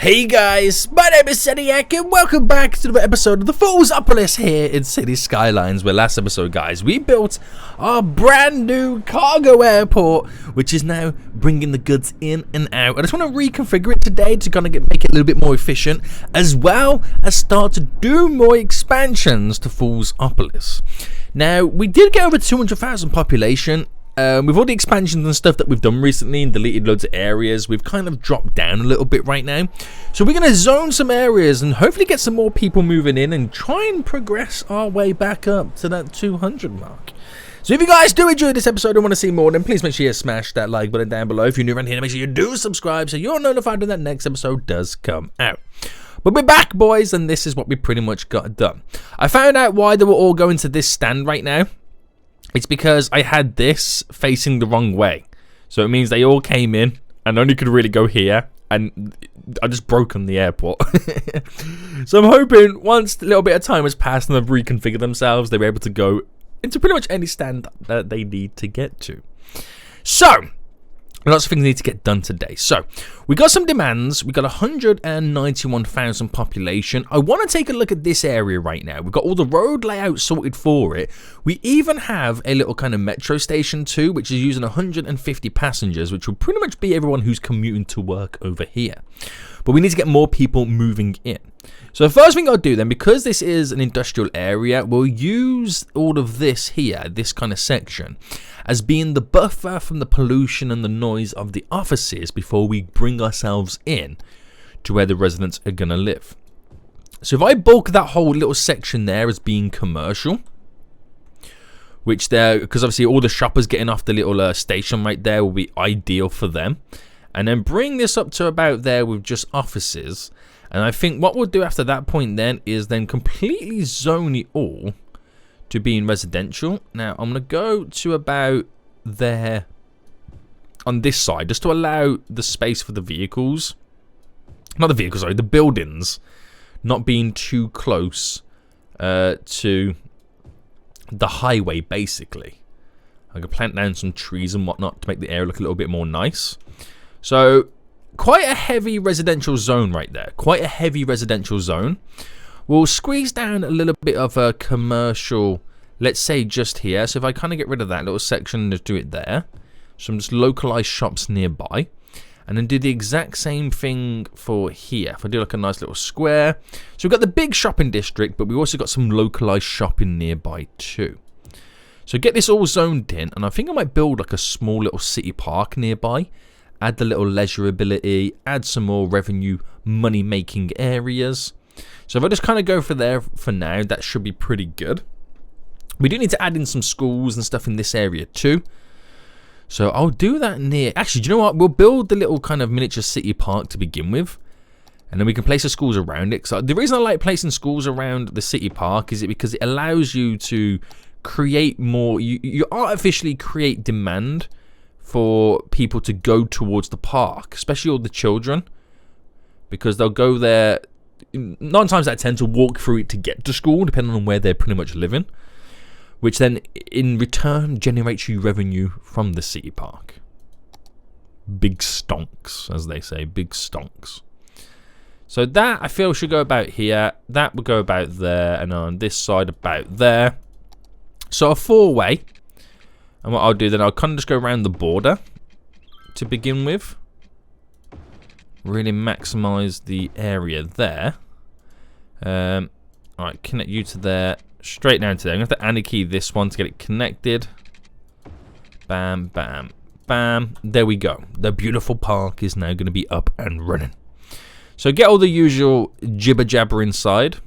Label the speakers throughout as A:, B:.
A: Hey guys, my name is Seniac and welcome back to another episode of the Foolsopolis here in City Skylines, where last episode, guys, we built our brand new cargo airport, which is now bringing the goods in and out. I just want to reconfigure it today to kind of make it a little bit more efficient, as well as start to do more expansions to Foolsopolis. Now, we did get over 200,000 population. With all the expansions and stuff that we've done recently and deleted loads of areas, we've kind of dropped down a little bit right now. So we're going to zone some areas and hopefully get some more people moving in and try and progress our way back up to that 200 mark. So if you guys do enjoy this episode and want to see more, then please make sure you smash that like button down below. If you're new around here, make sure you do subscribe so you're notified when that next episode does come out. But we're back, boys, and this is what we pretty much got done. I found out why they were all going to this stand right now. It's because I had this facing the wrong way. So it means they all came in and only could really go here. And I just broken the airport. So I'm hoping once a little bit of time has passed and they've reconfigured themselves, they'll be able to go into pretty much any stand that they need to get to. So lots of things need to get done today. So we got some demands. We got 191,000 population. I want to take a look at this area right now. We've got all the road layout sorted for it. We even have a little kind of metro station too, which is using 150 passengers, which will pretty much be everyone who's commuting to work over here. But we need to get more people moving in. So the first thing I'll do then, because this is an industrial area, we'll use all of this here, this kind of section, as being the buffer from the pollution and the noise of the offices before we bring ourselves in to where the residents are going to live. So if I bulk that whole little section there as being commercial, which there, because obviously all the shoppers getting off the little station right there will be ideal for them. And then bring this up to about there with just offices. And I think what we'll do after that point then is then completely zone it all to being residential. Now I'm going to go to about there on this side just to allow the space for the vehicles. Not the vehicles, sorry, the buildings not being too close to the highway basically. I can plant down some trees and whatnot to make the area look a little bit more nice. So quite a heavy residential zone right there. Quite a heavy residential zone. We'll squeeze down a little bit of a commercial, let's say just here. So if I kind of get rid of that little section, just do it there. Some just localized shops nearby. And then do the exact same thing for here. If I do like a nice little square. So we've got the big shopping district, but we've also got some localized shopping nearby too. So get this all zoned in. And I think I might build like a small little city park nearby. Add the little leisure ability, add some more revenue, money-making areas. So if I just kind of go for there for now, that should be pretty good. We do need to add in some schools and stuff in this area too. So I'll do that near... Actually, do you know what? We'll build the little kind of miniature city park to begin with. And then we can place the schools around it. So the reason I like placing schools around the city park is because it allows you to create more... You artificially create demand for people to go towards the park, especially all the children, because they'll go there 9 times out of 10 to walk through it to get to school, depending on where they're pretty much living, which then in return generates you revenue from the city park. Big stonks, as they say, big stonks. So that I feel should go about here, that will go about there, and on this side about there. So a 4-way. And what I'll do then, I'll kind of just go around the border to begin with. Really maximize the area there. Alright, connect you to there. Straight down to there. I'm going to have to anarchy this one to get it connected. Bam, bam, bam. There we go. The beautiful park is now going to be up and running. So get all the usual jibber jabber inside.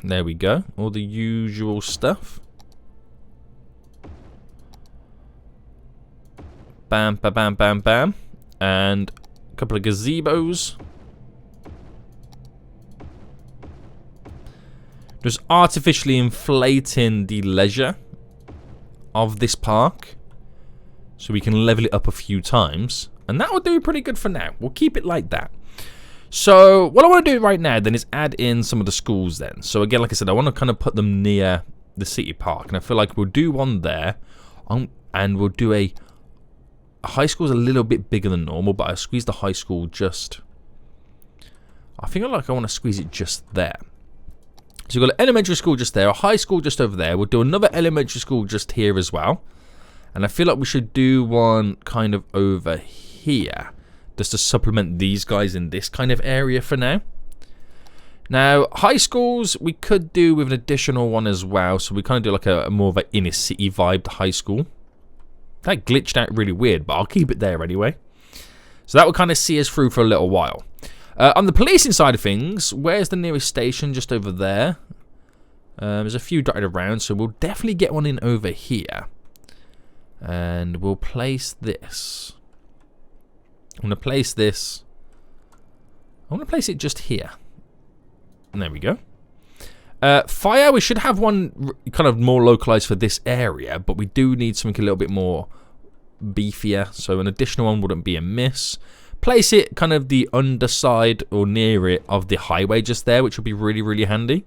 A: There we go. All the usual stuff. Bam, bam, bam, bam, bam. And a couple of gazebos. Just artificially inflating the leisure of this park. So we can level it up a few times. And that will do pretty good for now. We'll keep it like that. So what I want to do right now then is add in some of the schools then. So again, like I said, I want to kind of put them near the city park. And I feel like we'll do one there. And we'll do a high school is a little bit bigger than normal, but I squeezed the high school just... I feel like I want to squeeze it just there. So we've got an elementary school just there, a high school just over there. We'll do another elementary school just here as well. And I feel like we should do one kind of over here, just to supplement these guys in this kind of area for now. Now, high schools, we could do with an additional one as well. So we kind of do like a more of an inner city vibe high school. That glitched out really weird, but I'll keep it there anyway. So that will kind of see us through for a little while. On the policing side of things, where's the nearest station? Just over there. There's a few dotted around, so we'll definitely get one in over here. And we'll place this. I'm going to place this. I want to place it just here. And there we go. Fire, we should have one kind of more localized for this area, but we do need something a little bit more beefier, so an additional one wouldn't be amiss. Place it kind of the underside or near it of the highway just there, which would be really, really handy.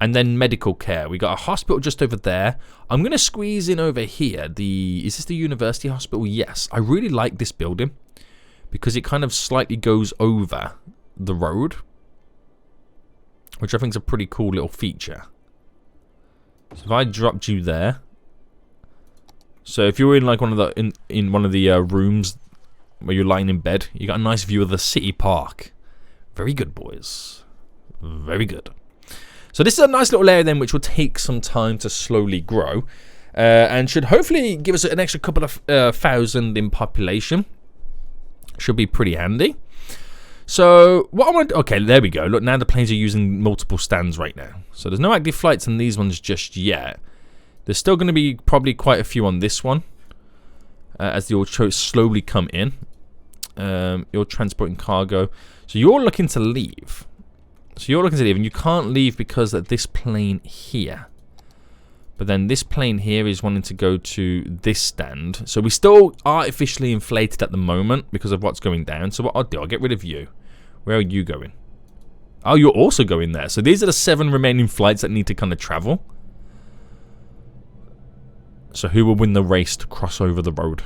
A: And then medical care. We got a hospital just over there. I'm going to squeeze in over here. Is this the university hospital? Yes. I really like this building because it kind of slightly goes over the road, which I think is a pretty cool little feature. So if I dropped you there, so if you're in like one of the in one of the rooms where you're lying in bed, you got a nice view of the city park. Very good, boys. Very good. So this is a nice little area then, which will take some time to slowly grow, and should hopefully give us an extra couple of thousand in population. Should be pretty handy. So what I want, okay, there we go. Look, now the planes are using multiple stands right now. So there's no active flights on these ones just yet. There's still going to be probably quite a few on this one, as the autos slowly come in. You're transporting cargo. So you're looking to leave. And you can't leave because of this plane here. But then this plane here is wanting to go to this stand. So we still artificially inflated at the moment because of what's going down. So what I'll do, I'll get rid of you. Where are you going? Oh, you're also going there. So these are the 7 remaining flights that need to kind of travel. So who will win the race to cross over the road?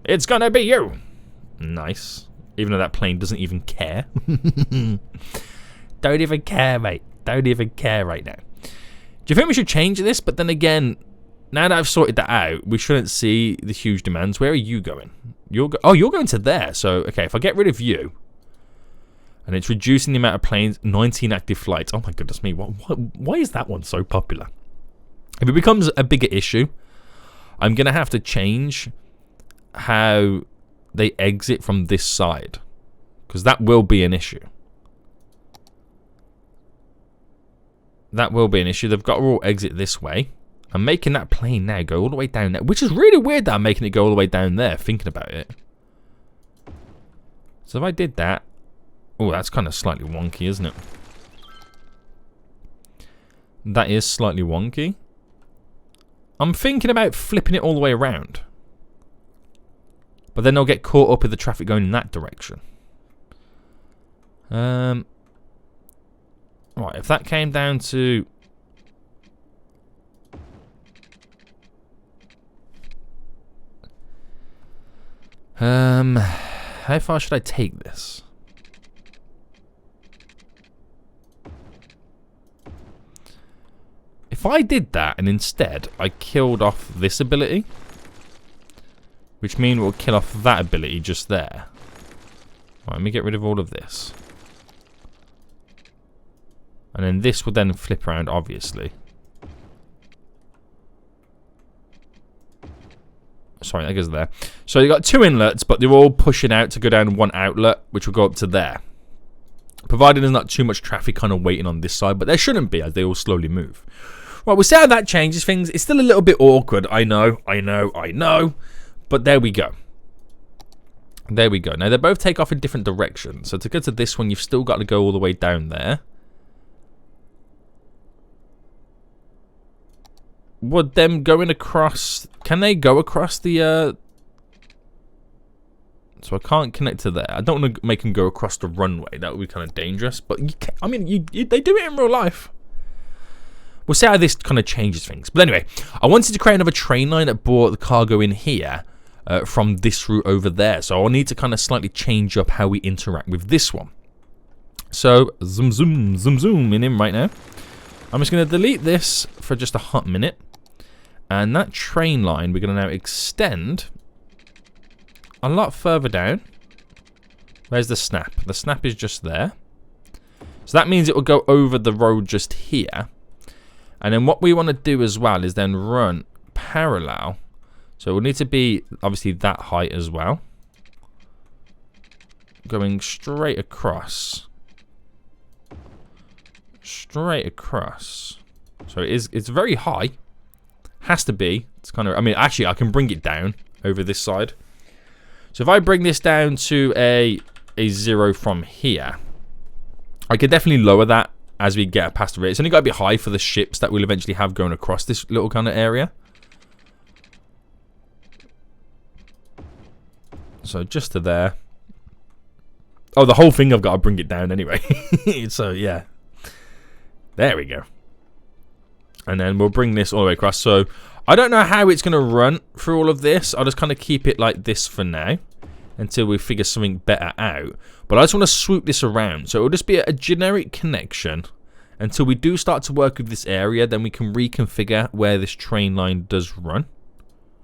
A: It's gonna be you. Nice. Even though that plane doesn't even care. Don't even care, mate. Don't even care right now. Do you think we should change this? But then again, now that I've sorted that out, we shouldn't see the huge demands. Where are you going? You're going to there. So, okay, if I get rid of you, and it's reducing the amount of planes, 19 active flights. Oh my goodness me, why is that one so popular? If it becomes a bigger issue, I'm going to have to change how they exit from this side, because that will be an issue. That will be an issue. They've got to all exit this way. I'm making that plane now go all the way down there, which is really weird that I'm making it go all the way down there, thinking about it. So if I did that... Oh, that's kind of slightly wonky, isn't it? That is slightly wonky. I'm thinking about flipping it all the way around. But then they'll get caught up with the traffic going in that direction. Right, if that came down to... how far should I take this? If I did that and instead I killed off this ability, which means we'll kill off that ability just there. Right, let me get rid of all of this. And then this would then flip around, obviously. Sorry, that goes there. So you got 2 inlets, but they're all pushing out to go down one outlet, which will go up to there. Provided there's not too much traffic kind of waiting on this side, but there shouldn't be as they all slowly move. Right, we'll see how that changes things. It's still a little bit awkward. I know. But there we go. There we go. Now, they both take off in different directions. So to get to this one, you've still got to go all the way down there. Would them going across... Can they go across the... So I can't connect to there. I don't want to make them go across the runway. That would be kind of dangerous. But, you can, I mean, they do it in real life. We'll see how this kind of changes things. But anyway, I wanted to create another train line that brought the cargo in here. from this route over there. So I'll need to kind of slightly change up how we interact with this one. So zoom in right now. I'm just going to delete this for just a hot minute. And that train line we're going to now extend a lot further down. Where's the snap? The snap is just there. So that means it will go over the road just here. And then what we want to do as well is then run parallel. So it will need to be obviously that height as well. Going straight across. Straight across. So it's very high. Has to be. It's kind of, I mean, actually I can bring it down over this side. So if I bring this down to a 0 from here, I could definitely lower that as we get past the rate. It's only got to be high for the ships that we'll eventually have going across this little kind of area. So just to there. Oh, the whole thing I've got to bring it down anyway. So yeah. There we go. And then we'll bring this all the way across. So I don't know how it's going to run through all of this. I'll just kind of keep it like this for now until we figure something better out. But I just want to swoop this around. So it'll just be a generic connection until we do start to work with this area. Then we can reconfigure where this train line does run.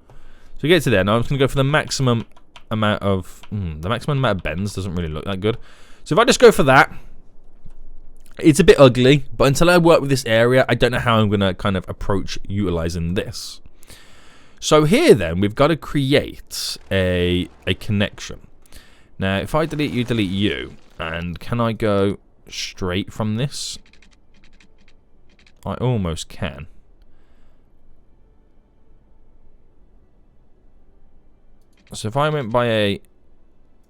A: So we get to there. Now I'm just going to go for the maximum amount of... the maximum amount of bends doesn't really look that good. So if I just go for that... It's a bit ugly, but until I work with this area, I don't know how I'm going to kind of approach utilizing this. So here then, we've got to create a connection. Now, if I delete you, and can I go straight from this? I almost can. So if I went by a...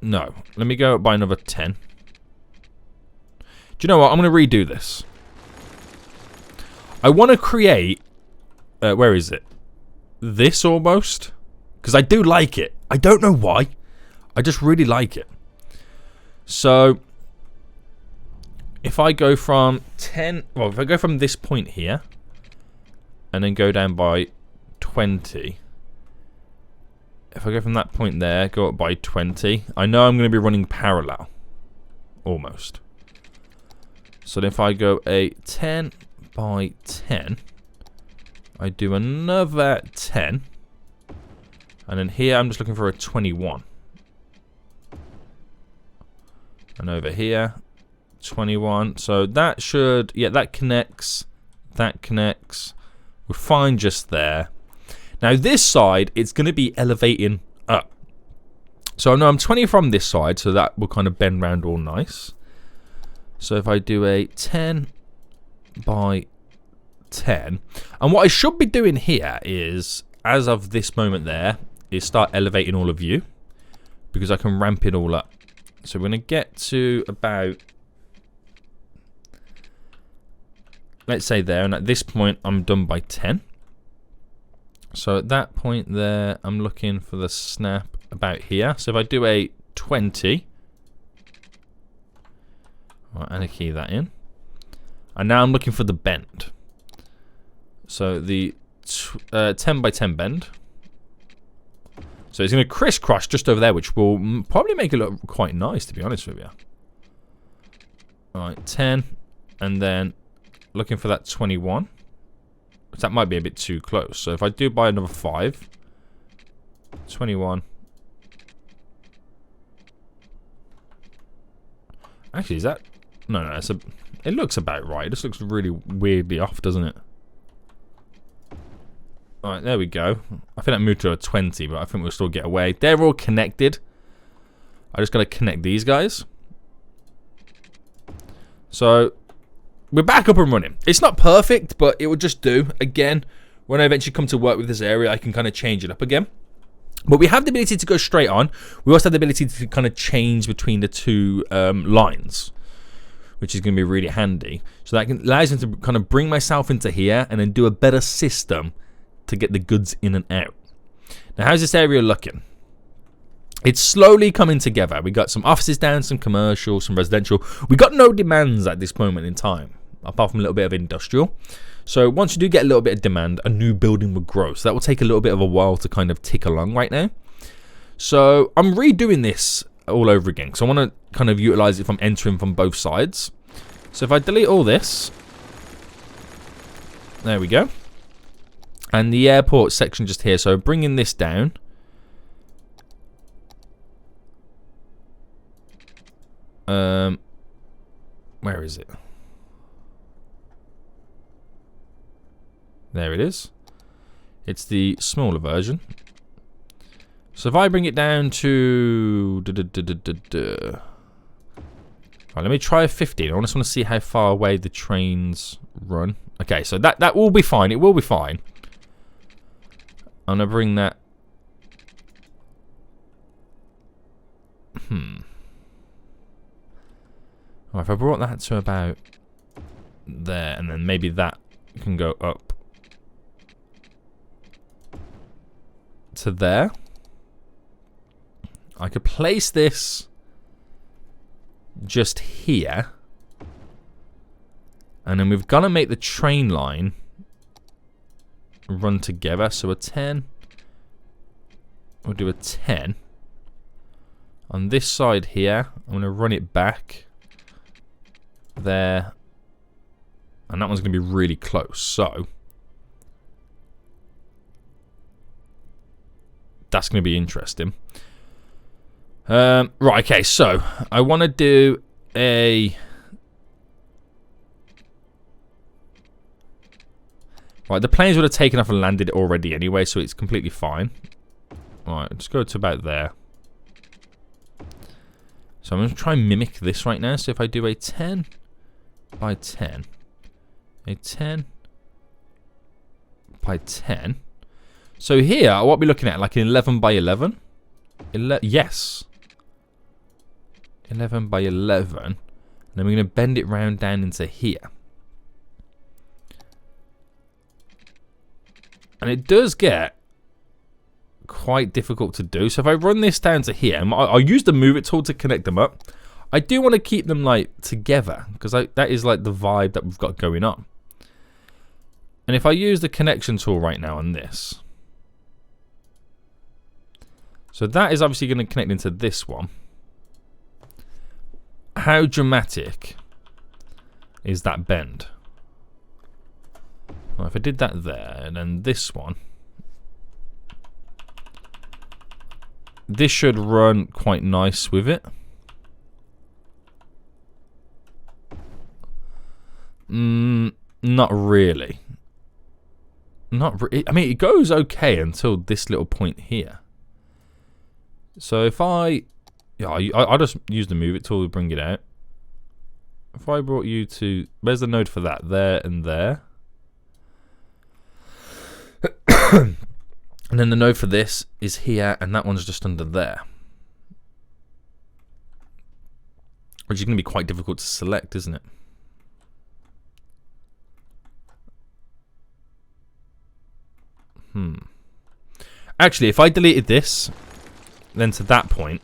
A: No, let me go by another 10. Do you know what? I'm going to redo this. I want to create... where is it? This almost. Because I do like it. I don't know why. I just really like it. So... If I go from 10... Well, if I go from this point here... And then go down by 20... If I go from that point there, go up by 20... I know I'm going to be running parallel. Almost. So if I go a 10 by 10, I do another 10, and then here I'm just looking for a 21. And over here, 21. So that should, yeah, that connects. We're fine just there. Now this side, it's going to be elevating up. So I know I'm 20 from this side, so that will kind of bend round all nice. So if I do a 10 by 10, and what I should be doing here is, as of this moment there, is start elevating all of you, because I can ramp it all up. So we're going to get to about, let's say there, and at this point I'm done by 10. So at that point there, I'm looking for the snap about here. So if I do a 20, right, and I key that in. And now I'm looking for the bend. So the 10 by 10 bend. So it's going to crisscross just over there, which will probably make it look quite nice, to be honest with you. Alright, 10. And then looking for that 21. That might be a bit too close. So if I do buy another 5. 21. Actually, is that... No, it's a, it looks about right. It just looks really weirdly off, doesn't it? Alright, there we go. I think I moved to a 20, but I think we'll still get away. They're all connected. I just got to connect these guys. So, we're back up and running. It's not perfect, but it will just do. Again, when I eventually come to work with this area, I can kind of change it up again. But we have the ability to go straight on. We also have the ability to kind of change between the two lines, which is going to be really handy. So that allows me to kind of bring myself into here and then do a better system to get the goods in and out. Now, how's this area looking? It's slowly coming together. We got some offices down, some commercial, some residential. We got no demands at this moment in time, apart from a little bit of industrial. So once you do get a little bit of demand, a new building will grow. So that will take a little bit of a while to kind of tick along right now. So I'm redoing this all over again because I want to kind of utilize it if I'm entering from both sides. So if I delete all this, there we go. And the airport section just here. So bringing this down. Where is it? There it is. It's the smaller version. So if I bring it down to... Right, let me try a 15. I just want to see how far away the trains run. Okay, so that will be fine. It will be fine. I'm going to bring that... Well, if I brought that to about there, and then maybe that can go up to there. I could place this just here. And then we've got to make the train line run together. So a 10. We'll do a 10. On this side here, I'm going to run it back. There. And that one's going to be really close. So that's going to be interesting. Right, okay, so I want to do a... Right, the planes would have taken off and landed already anyway, so it's completely fine. Alright, let's go to about there. So I'm going to try and mimic this right now. So if I do a 10 by 10, a 10 by 10. So here, what we're looking at, like an 11 by 11. Yes. 11 by 11. And then we're going to bend it round down into here. And it does get quite difficult to do. So if I run this down to here, I'll use the move it tool to connect them up. I do want to keep them like together because that is like the vibe that we've got going on. And if I use the connection tool right now on this, so that is obviously going to connect into this one. How dramatic is that bend? Well, if I did that there, and then this one, this should run quite nice with it. Not really. I mean, it goes okay until this little point here. So if I just use the move it tool to bring it out. If I brought you to, where's the node for that? There and there. And then the node for this is here, and that one's just under there. Which is going to be quite difficult to select, isn't it? Actually, if I deleted this, then to that point,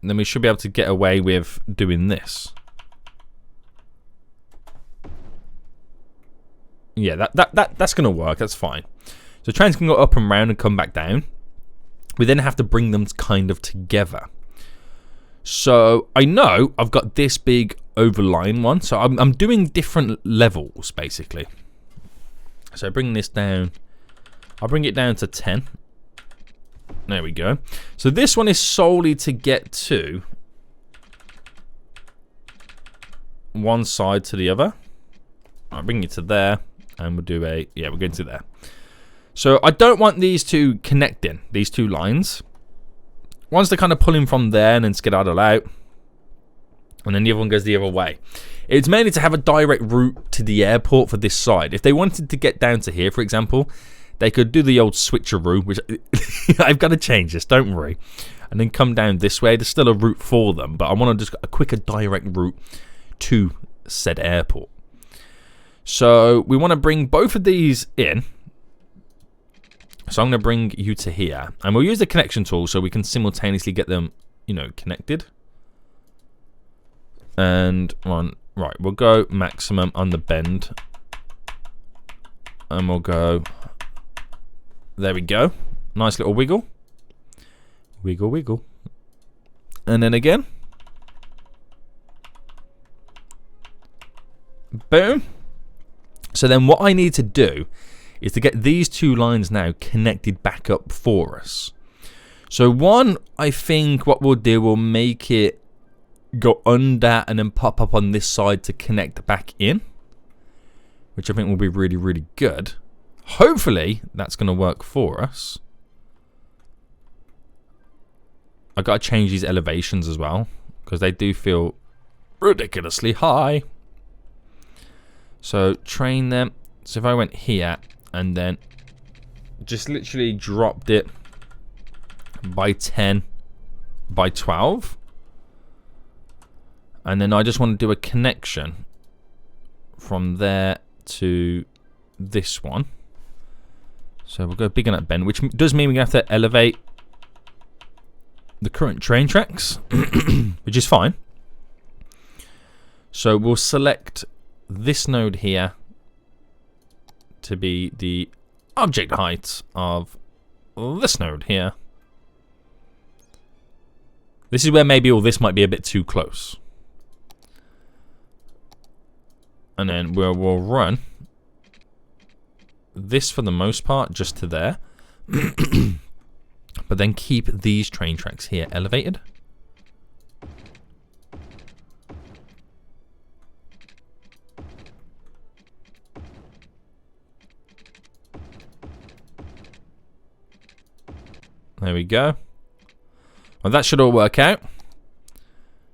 A: then we should be able to get away with doing this. Yeah, that's going to work. That's fine. So trains can go up and round and come back down. We then have to bring them kind of together. So I know I've got this big overline one. So I'm doing different levels, basically. So bring this down. I'll bring it down to 10. There we go. So this one is solely to get to one side to the other. I'll bring it to there. And we'll do a... Yeah, we're going to there. So I don't want these two connecting, these two lines. Once they're kind of pulling from there and then skedaddle out. And then the other one goes the other way. It's mainly to have a direct route to the airport for this side. If they wanted to get down to here, for example, they could do the old switcheroo, which I've got to change this, don't worry. And then come down this way. There's still a route for them, but I want to just get a quicker direct route to said airport. So we want to bring both of these in. So I'm going to bring you to here. And we'll use the connection tool so we can simultaneously get them, you know, connected. And right, we'll go maximum on the bend. And we'll go There we go. Nice little wiggle. Wiggle, wiggle. And then again. Boom. So then what I need to do is to get these two lines now connected back up for us. So one, I think what we'll do, we'll make it go under and then pop up on this side to connect back in, which I think will be really, really good. Hopefully that's going to work for us. I've got to change these elevations as well, because they do feel ridiculously high. So train them. So if I went here and then just literally dropped it by 10 by 12. And then I just want to do a connection from there to this one. So we'll go big on that bend, which does mean we're going to have to elevate the current train tracks, which is fine. So we'll select this node here to be the object height of this node here. This is where maybe all this might be a bit too close. And then we'll run this for the most part just to there. But then keep these train tracks here elevated. There we go. Well, that should all work out.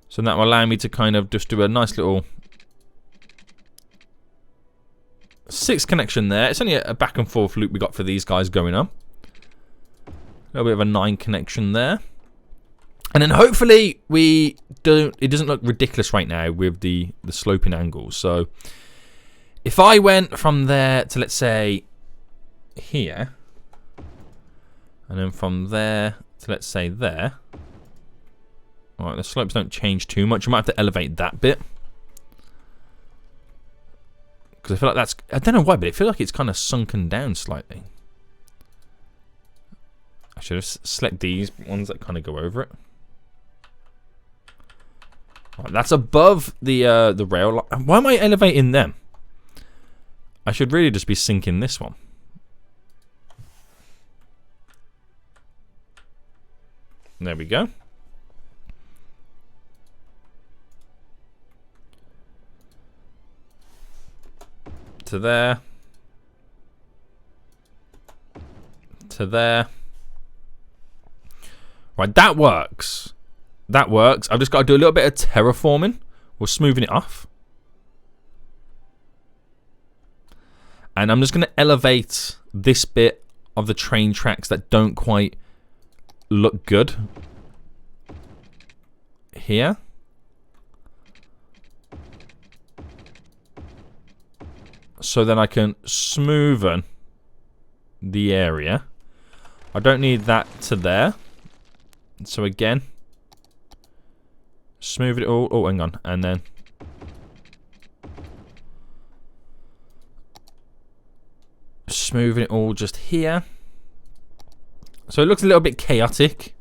A: So that will allow me to kind of just do a nice little 6 connection there. It's only a back and forth loop we got for these guys going on. A little bit of a 9 connection there. And then hopefully it doesn't look ridiculous right now with the sloping angles. So if I went from there to, let's say, here, and then from there to, let's say, there. Alright, the slopes don't change too much. You might have to elevate that bit. Because I feel like that's... I don't know why, but it feels like it's kind of sunken down slightly. I should have selected these ones that kind of go over it. Right, that's above the rail line. Why am I elevating them? I should really just be sinking this one. There we go. To there. To there. Right, that works. That works. I've just got to do a little bit of terraforming. We're smoothing it off. And I'm just going to elevate this bit of the train tracks that don't quite look good here. So then I can smoothen the area. I don't need that to there. So again, smooth it all. Oh, hang on. And then smoothing it all just here. So it looks a little bit chaotic,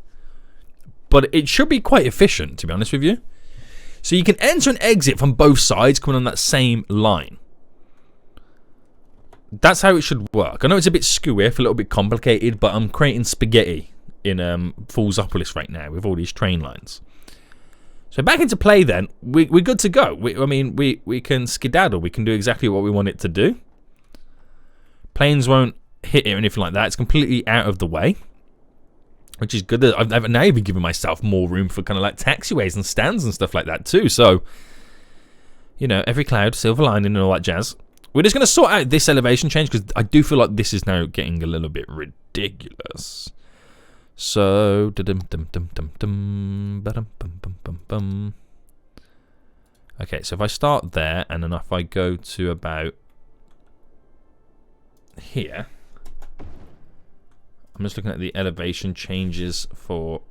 A: but it should be quite efficient, to be honest with you. So you can enter and exit from both sides coming on that same line. That's how it should work. I know it's a bit skewy, a little bit complicated, but I'm creating spaghetti in Foolsopolis right now with all these train lines. So back into play then. We're good to go. We can skedaddle. We can do exactly what we want it to do. Planes won't hit it or anything like that. It's completely out of the way, which is good. I've now even given myself more room for kind of like taxiways and stands and stuff like that too. So, you know, every cloud, silver lining and all that jazz. We're just going to sort out this elevation change because I do feel like this is now getting a little bit ridiculous. So, okay, so if I start there and then if I go to about here, I'm just looking at the elevation changes for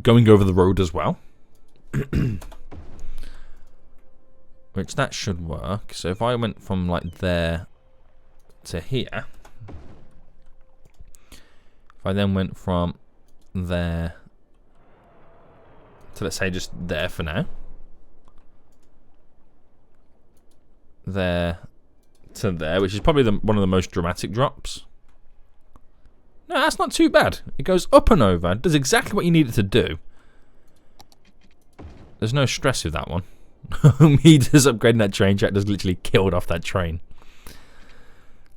A: going over the road as well. Which that should work. So if I went from like there to here, If I then went from there to, let's say, just there for now. There to there, which is probably one of the most dramatic drops. No, that's not too bad. It goes up and over, does exactly what you need it to do. There's no stress with that one. Me just upgrading that train track just literally killed off that train.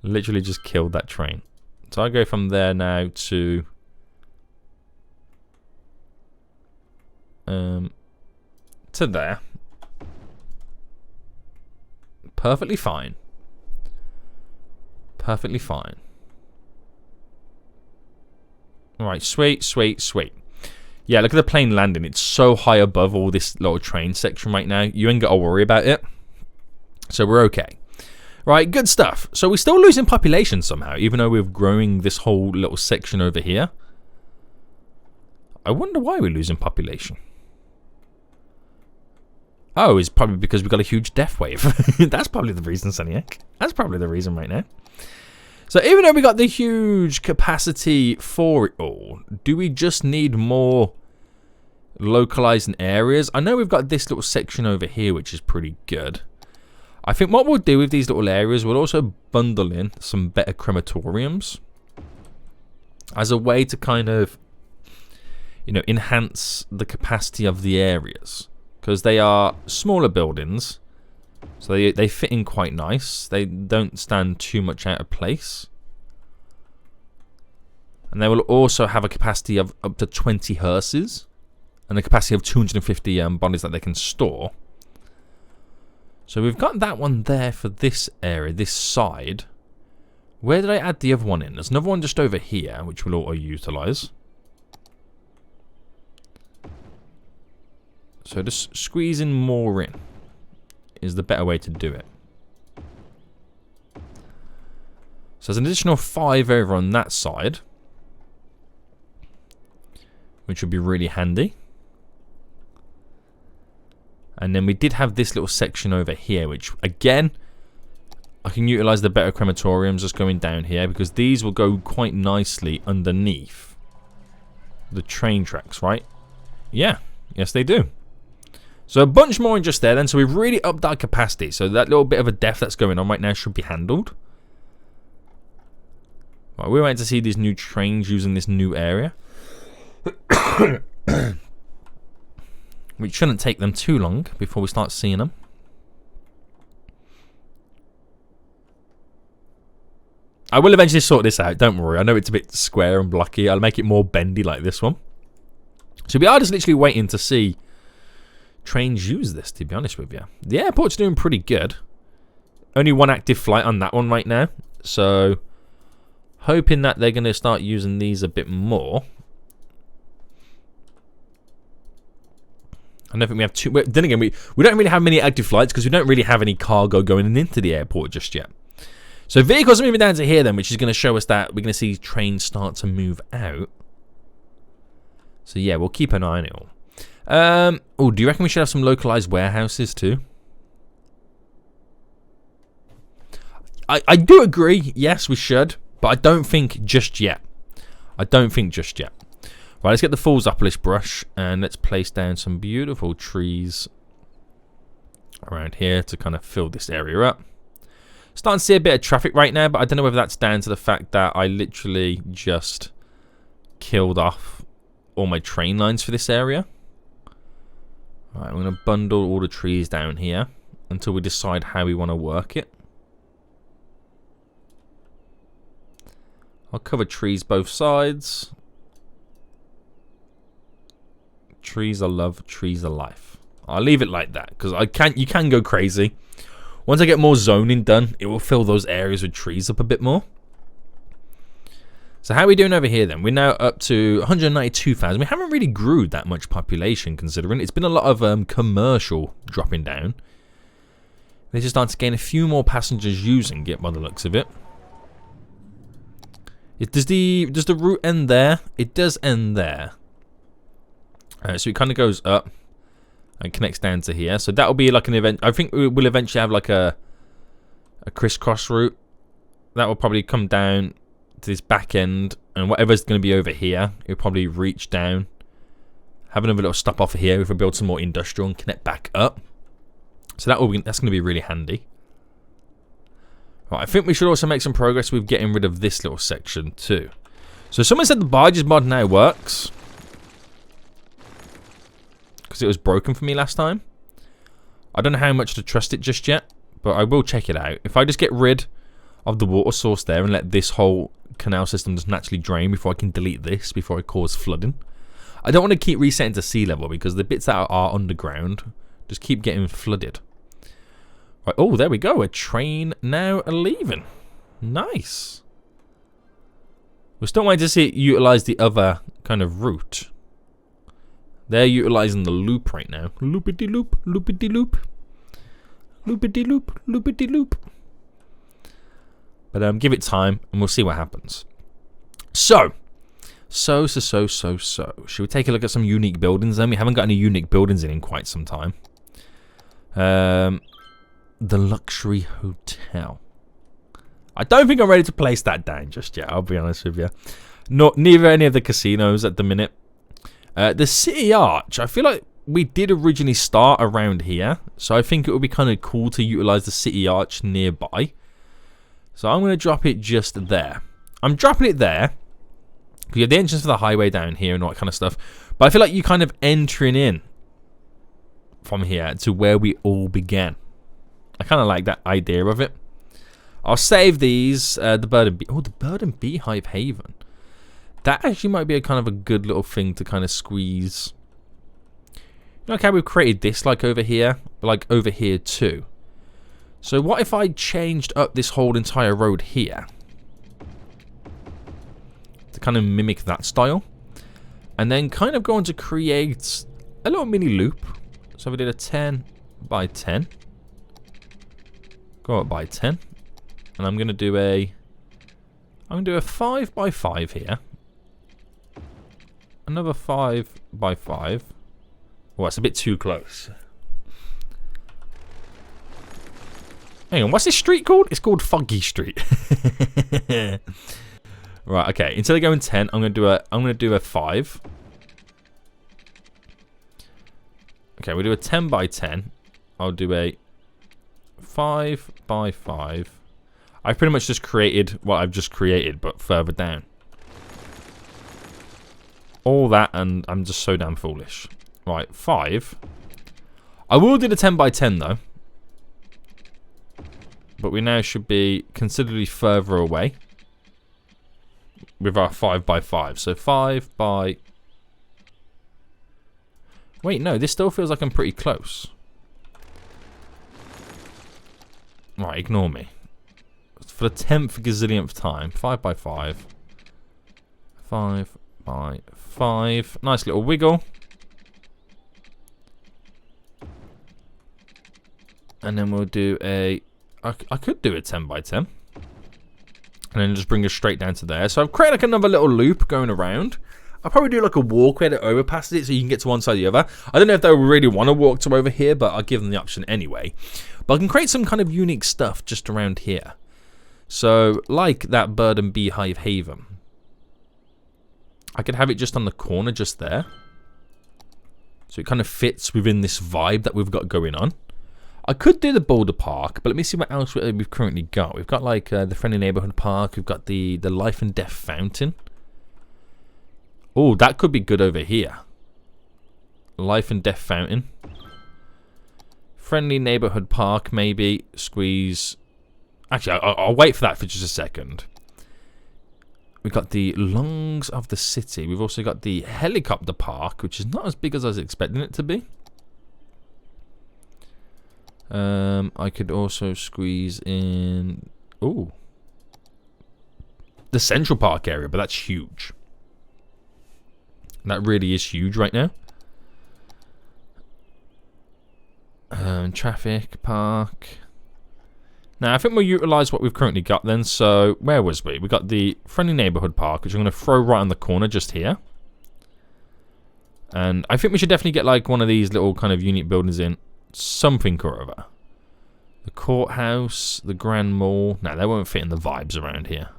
A: Literally just killed that train. So I go from there now to there. Perfectly fine. Perfectly fine. Alright, sweet, sweet, sweet. Yeah, look at the plane landing. It's so high above all this little train section right now. You ain't got to worry about it. So we're okay. Right, good stuff. So we're still losing population somehow, even though we're growing this whole little section over here. I wonder why we're losing population. Oh, it's probably because we've got a huge death wave. That's probably the reason, Soniac. That's probably the reason right now. So even though we got the huge capacity for it all, do we just need more localizing areas? I know we've got this little section over here, which is pretty good. I think what we'll do with these little areas, we'll also bundle in some better crematoriums as a way to kind of, you know, enhance the capacity of the areas. Because they are smaller buildings, so they fit in quite nice. They don't stand too much out of place. And they will also have a capacity of up to 20 hearses and a capacity of 250 bodies that they can store. So we've got that one there for this area, this side. Where did I add the other one in? There's another one just over here, which we'll auto-utilize. So just squeezing more in is the better way to do it. So there's an additional 5 over on that side, which would be really handy. And then we did have this little section over here, which again, I can utilize the better crematoriums just going down here, because these will go quite nicely underneath the train tracks, right? Yeah, yes they do. So a bunch more in just there then, so we've really upped our capacity. So that little bit of a death that's going on right now should be handled. Right, we're waiting to see these new trains using this new area. Which shouldn't take them too long before we start seeing them. I will eventually sort this out, don't worry. I know it's a bit square and blocky. I'll make it more bendy like this one. So we are just literally waiting to see trains use this, to be honest with you. The airport's doing pretty good. Only one active flight on that one right now. So, hoping that they're going to start using these a bit more. I don't think we have too... Then again, we don't really have many active flights because we don't really have any cargo going into the airport just yet. So, vehicles are moving down to here then, which is going to show us that we're going to see trains start to move out. So, yeah, we'll keep an eye on it all. Oh, do you reckon we should have some localized warehouses too? I do agree, yes we should, but I don't think just yet. I don't think just yet. Right, let's get the Foolsopolis brush and let's place down some beautiful trees around here to kind of fill this area up. Starting to see a bit of traffic right now, but I don't know whether that's down to the fact that I literally just killed off all my train lines for this area. Right, I'm going to bundle all the trees down here until we decide how we want to work it. I'll cover trees both sides. Trees are love, trees are life. I'll leave it like that because you can go crazy. Once I get more zoning done, it will fill those areas with trees up a bit more. So how are we doing over here then? We're now up to 192,000. We haven't really grew that much population considering. It's been a lot of commercial dropping down. They're just starting to gain a few more passengers using it by the looks of it. Does the route end there? It does end there. So it kind of goes up and connects down to here. So that will be like an event. I think we'll eventually have like a crisscross route. That will probably come down to this back end And whatever's going to be over here, it'll probably reach down. Have another little stop off here if we build some more industrial and connect back up. So that's going to be really handy. Right, I think we should also make some progress with getting rid of this little section too. So someone said the barges mod now works. Because it was broken for me last time. I don't know how much to trust it just yet, but I will check it out. If I just get rid of the water source there and let this whole canal system just naturally drain before I can delete this, before I cause flooding. I don't want to keep resetting to sea level because the bits that are underground just keep getting flooded. Right, oh, there we go. A train now leaving. Nice. We're still waiting to see it utilize the other kind of route. They're utilizing the loop right now. Loopity-loop, loopity-loop. Loopity-loop, loopity-loop. But give it time and we'll see what happens. So. Should we take a look at some unique buildings then? We haven't got any unique buildings in quite some time. The luxury hotel. I don't think I'm ready to place that down just yet, I'll be honest with you. Neither any of the casinos at the minute. The city arch, I feel like we did originally start around here. So I think it would be kind of cool to utilize the city arch nearby. So I'm going to drop it just there. I'm dropping it there. You have the entrance for the highway down here and all that kind of stuff. But I feel like you're kind of entering in from here to where we all began. I kind of like that idea of it. I'll save these. The bird and the bird and beehive haven. That actually might be a kind of a good little thing to kind of squeeze. You know, like how we've created this like over here, but like over here too. So what if I changed up this whole entire road here? To kind of mimic that style. And then kind of going to create a little mini loop. So we did a 10 by 10. Go up by 10. And I'm going to do a 5 by 5 here. Another 5 by 5. Oh, it's a bit too close. Hang on, what's this street called? It's called Foggy Street. Right, okay. Instead of going 10, I'm gonna do a 5. Okay, we'll do a 10 by 10. I'll do a 5 by 5. I've pretty much just created what I've just created, but further down. All that, and I'm just so damn foolish. Right, 5. I will do the 10 by 10 though. But we now should be considerably further away with our 5 by 5. So 5 by... Wait, no, this still feels like I'm pretty close. Right, ignore me. For the 10th gazillionth time, 5 by 5. 5 by 5. Nice little wiggle. And then we'll do a... I could do a 10 by 10. And then just bring us straight down to there. So I've created like another little loop going around. I'll probably do like a walkway that overpasses it so you can get to one side or the other. I don't know if they really want to walk to over here, but I'll give them the option anyway. But I can create some kind of unique stuff just around here. So, like that bird and beehive haven. I could have it just on the corner just there. So it kind of fits within this vibe that we've got going on. I could do the Boulder Park, but let me see what else we've currently got. We've got like the Friendly Neighborhood Park. We've got the Life and Death Fountain. Oh, that could be good over here. Life and Death Fountain. Friendly Neighborhood Park, maybe. Squeeze. Actually, I'll wait for that for just a second. We've got the Lungs of the City. We've also got the Helicopter Park, which is not as big as I was expecting it to be. I could also squeeze in... Ooh. The Central Park area, but that's huge. That really is huge right now. Traffic Park. Now, I think we'll utilise what we've currently got then. So, where was we? We got the Friendly Neighbourhood Park, which I'm going to throw right on the corner just here. And I think we should definitely get like one of these little kind of unique buildings in. Something or other. The courthouse, the Grand Mall. No, they won't fit in the vibes around here.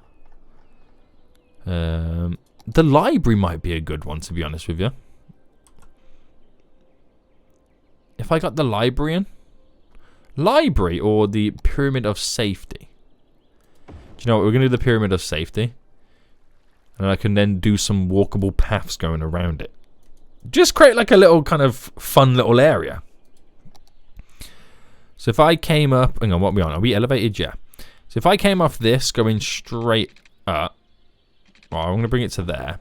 A: The library might be a good one, to be honest with you. If I got the library in. Library or the Pyramid of Safety. Do you know what? We're going to do the Pyramid of Safety. And I can then do some walkable paths going around it. Just create like a little kind of fun little area. So if I came up... Hang on, what are we on? Are we elevated? Yeah. So if I came off this, going straight up... Oh, I'm going to bring it to there.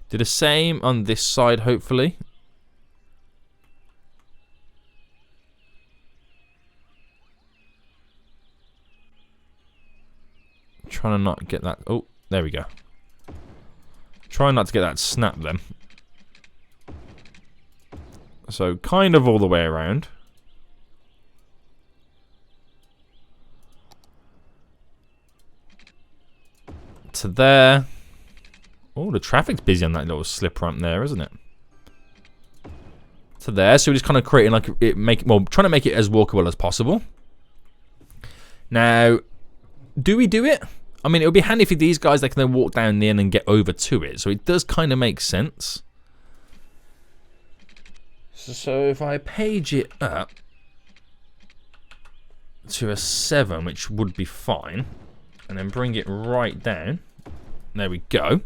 A: Do the same on this side, hopefully. Trying to not get that... Oh, there we go. Trying not to get that snap then. So, kind of all the way around. To there. Oh, the traffic's busy on that little slip ramp there, isn't it? To there. So we're just kind of creating like trying to make it as walkable as possible. Now, do we do it? I mean, it would be handy for these guys. They can then walk down the end and get over to it. So it does kind of make sense. So if I page it up to a 7, which would be fine, and then bring it right down. There we go.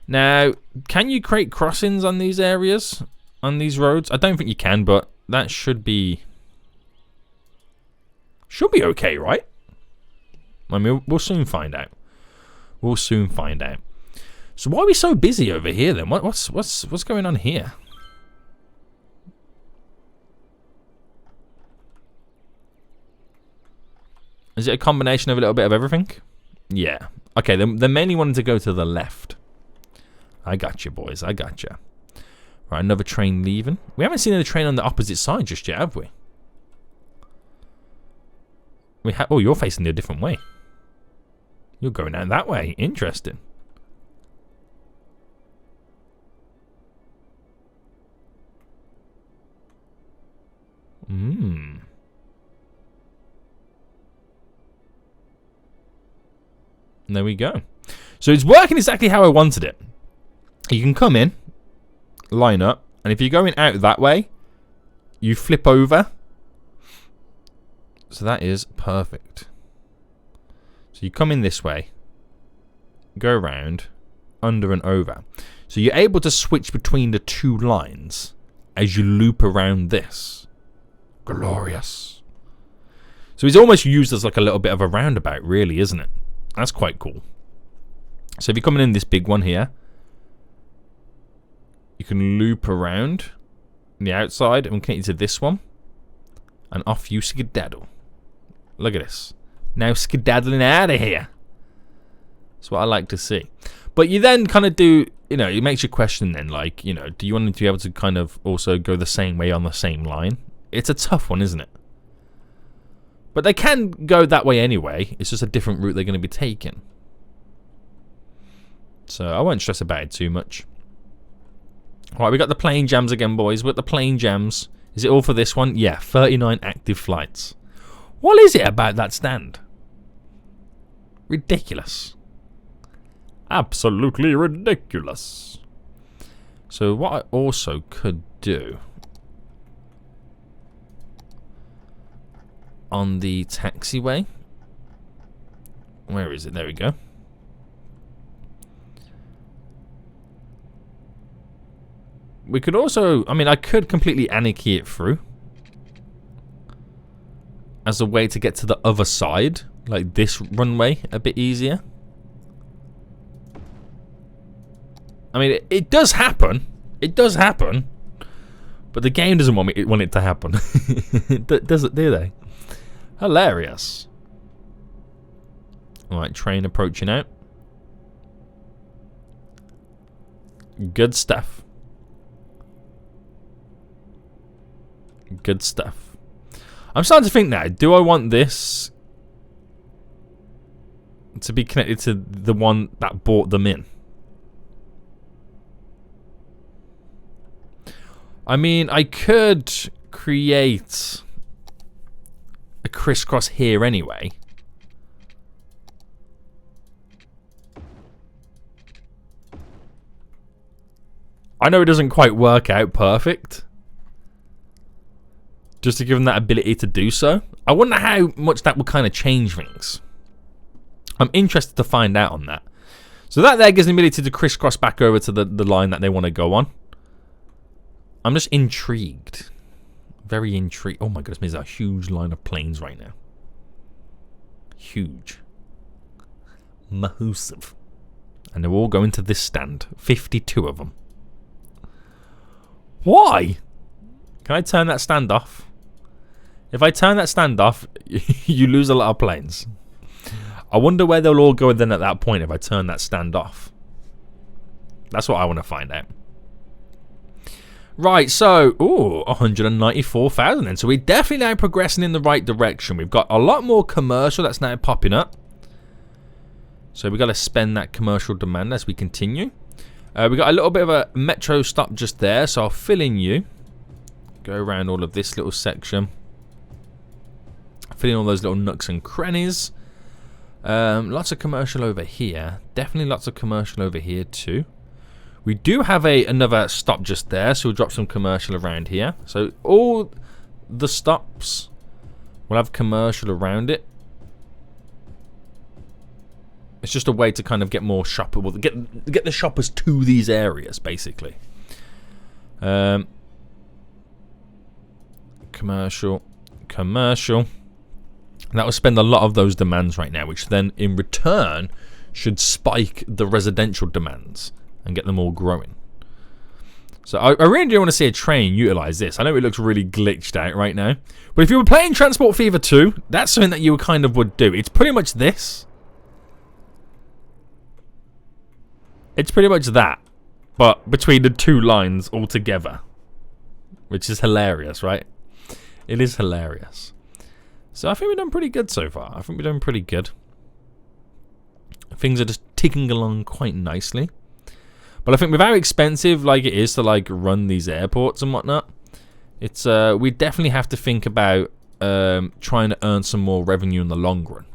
A: Now, can you create crossings on these areas, on these roads? I don't think you can, but that should be okay, right? I mean, we'll soon find out. We'll soon find out. So why are we so busy over here then? What's going on here? Is it a combination of a little bit of everything? Yeah. Okay, they mainly wanted to go to the left. I got you, boys. I got you. Right, another train leaving. We haven't seen a train on the opposite side just yet, have we? Oh, you're facing the different way. You're going down that way. Interesting. There we go. So it's working exactly how I wanted it. You can come in, line up, and if you're going out that way, you flip over. So that is perfect. So you come in this way, go around, under and over. So you're able to switch between the two lines as you loop around this. Glorious. So it's almost used as like a little bit of a roundabout, really, isn't it? That's quite cool. So if you're coming in this big one here, you can loop around the outside and connect you to this one. And off you skedaddle. Look at this. Now skedaddling out of here. That's what I like to see. But you then kind of do, you know, it makes you question then, like, you know, do you want to be able to kind of also go the same way on the same line? It's a tough one, isn't it? But they can go that way anyway. It's just a different route they're going to be taking. So I won't stress about it too much. Alright, we got the plane jams again, boys. We got the plane jams. Is it all for this one? Yeah, 39 active flights. What is it about that stand? Ridiculous. Absolutely ridiculous. So what I also could do on the taxiway. Where is it? There we go. We could also, I mean, I could completely anarchy it through as a way to get to the other side, like this runway, a bit easier. I mean, it does happen. It does happen. But the game doesn't want it to happen. Does it, do they? Hilarious. Alright, train approaching out. Good stuff. Good stuff. I'm starting to think now, do I want this to be connected to the one that brought them in? I mean, I could create a crisscross here anyway. I know it doesn't quite work out perfect. Just to give them that ability to do so. I wonder how much that will kind of change things. I'm interested to find out on that. So that there gives the ability to crisscross back over to the line that they want to go on. I'm just intrigued. Very intrigued. Oh my goodness, there's a huge line of planes right now. Huge. Massive. And they're all going to this stand. 52 of them. Why? Can I turn that stand off? If I turn that stand off, you lose a lot of planes. I wonder where they'll all go then at that point if I turn that stand off. That's what I want to find out. Right, so, 194,000 then. So we're definitely now progressing in the right direction. We've got a lot more commercial that's now popping up. So we've got to spend that commercial demand as we continue. We've got a little bit of a metro stop just there, so I'll fill in you. Go around all of this little section. Fill in all those little nooks and crannies. Lots of commercial over here. Definitely lots of commercial over here too. We do have another stop just there, so we'll drop some commercial around here. So all the stops will have commercial around it. It's just a way to kind of get more shoppable, get the shoppers to these areas, basically. Commercial. That will spend a lot of those demands right now, which then in return should spike the residential demands and get them all growing. So I really do want to see a train utilize this. I know it looks really glitched out right now, but if you were playing Transport Fever 2, that's something that you kind of would do. It's pretty much this. It's pretty much that, but between the two lines altogether, which is hilarious, right? It is hilarious. So I think we've done pretty good so far. I think we're doing pretty good. Things are just ticking along quite nicely. But I think with how expensive like it is to like run these airports and whatnot, it's we definitely have to think about trying to earn some more revenue in the long run.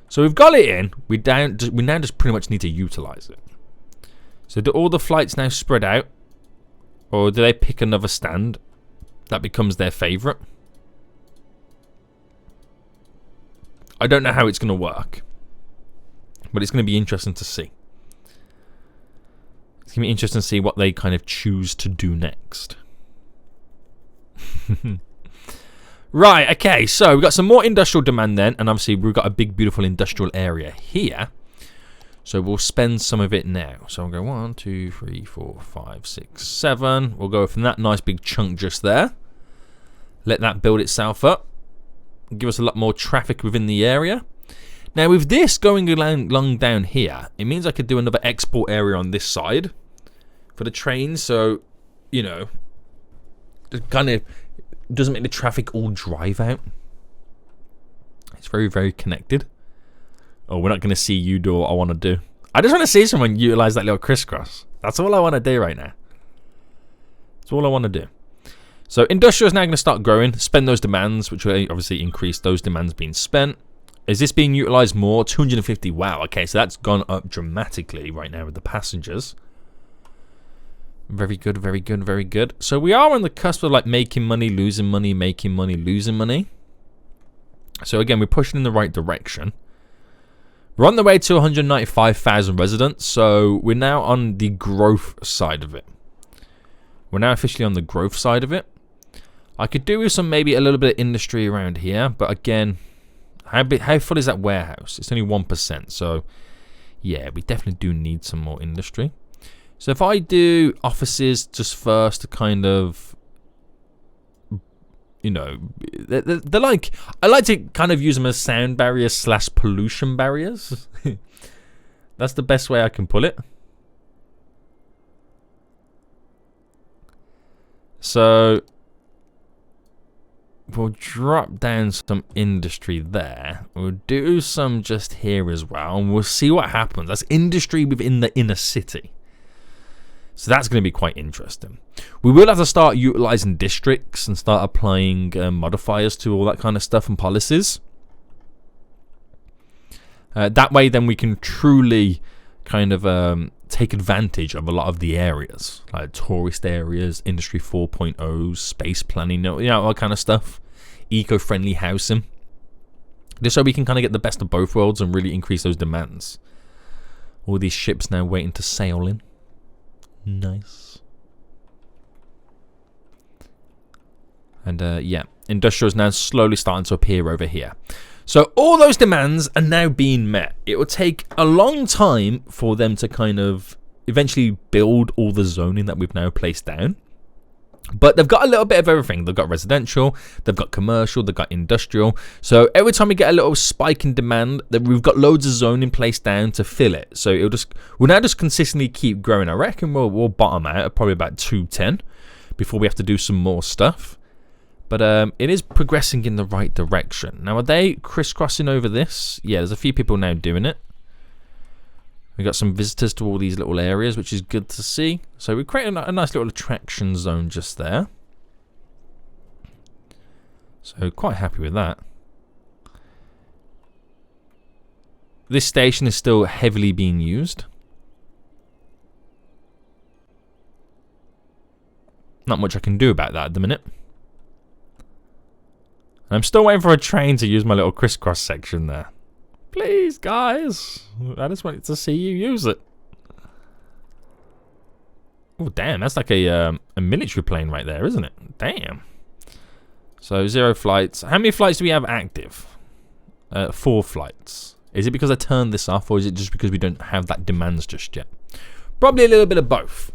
A: So we've got it in. We now just pretty much need to utilize it. So do all the flights now spread out, or do they pick another stand that becomes their favorite? I don't know how it's going to work, but it's going to be interesting to see. It's going to be interesting to see what they kind of choose to do next. Right, okay, so we've got some more industrial demand then, and obviously we've got a big, beautiful industrial area here. So we'll spend some of it now. So I'll go 1, 2, 3, 4, 5, 6, 7. We'll go from that nice big chunk just there. Let that build itself up. Give us a lot more traffic within the area. Now with this going along down here, it means I could do another export area on this side for the trains. So, you know, it kind of doesn't make the traffic all drive out. It's very, very connected. Oh, we're not going to see you do what I want to do. I just want to see someone utilize that little crisscross. That's all I want to do right now. That's all I want to do. So industrial is now going to start growing. Spend those demands, which will obviously increase those demands being spent. Is this being utilized more? 250. Wow. Okay, so that's gone up dramatically right now with the passengers. Very good, very good, very good. So we are on the cusp of like making money, losing money, making money, losing money. So again, we're pushing in the right direction. We're on the way to 195,000 residents, so we're now on the growth side of it. We're now officially on the growth side of it. I could do with some maybe a little bit of industry around here, but again, how full is that warehouse? It's only 1%, so yeah, we definitely do need some more industry. So if I do offices just first to kind of, you know, they're like, I like to kind of use them as sound barriers / pollution barriers. That's the best way I can put it. So we'll drop down some industry there. We'll do some just here as well, and we'll see what happens. That's industry within the inner city. So that's going to be quite interesting. We will have to start utilizing districts and start applying modifiers to all that kind of stuff and policies. That way then we can truly kind of take advantage of a lot of the areas, like tourist areas, Industry 4.0, space planning, you know, all kind of stuff, eco-friendly housing, just so we can kind of get the best of both worlds and really increase those demands. All these ships now waiting to sail in. Nice. And yeah, industrial is now slowly starting to appear over here. So all those demands are now being met. It will take a long time for them to kind of eventually build all the zoning that we've now placed down. But they've got a little bit of everything. They've got residential, they've got commercial, they've got industrial. So every time we get a little spike in demand, we've got loads of zoning placed down to fill it. So we'll now just consistently keep growing. I reckon we'll bottom out at probably about 210 before we have to do some more stuff. But it is progressing in the right direction. Now, are they crisscrossing over this? Yeah, there's a few people now doing it. We've got some visitors to all these little areas, which is good to see. So we created a nice little attraction zone just there. So quite happy with that. This station is still heavily being used. Not much I can do about that at the minute. I'm still waiting for a train to use my little crisscross section there. Please, guys. I just wanted to see you use it. Oh, damn. That's like a military plane right there, isn't it? Damn. So, 0 flights. How many flights do we have active? 4 flights. Is it because I turned this off, or is it just because we don't have that demands just yet? Probably a little bit of both.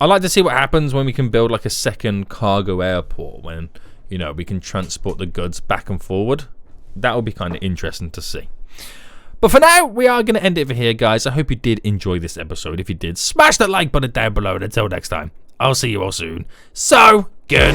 A: I'd like to see what happens when we can build like a second cargo airport, when, you know, we can transport the goods back and forward. That will be kind of interesting to see. But for now, we are going to end it over here, guys. I hope you did enjoy this episode. If you did, smash that like button down below. And until next time, I'll see you all soon. So, good.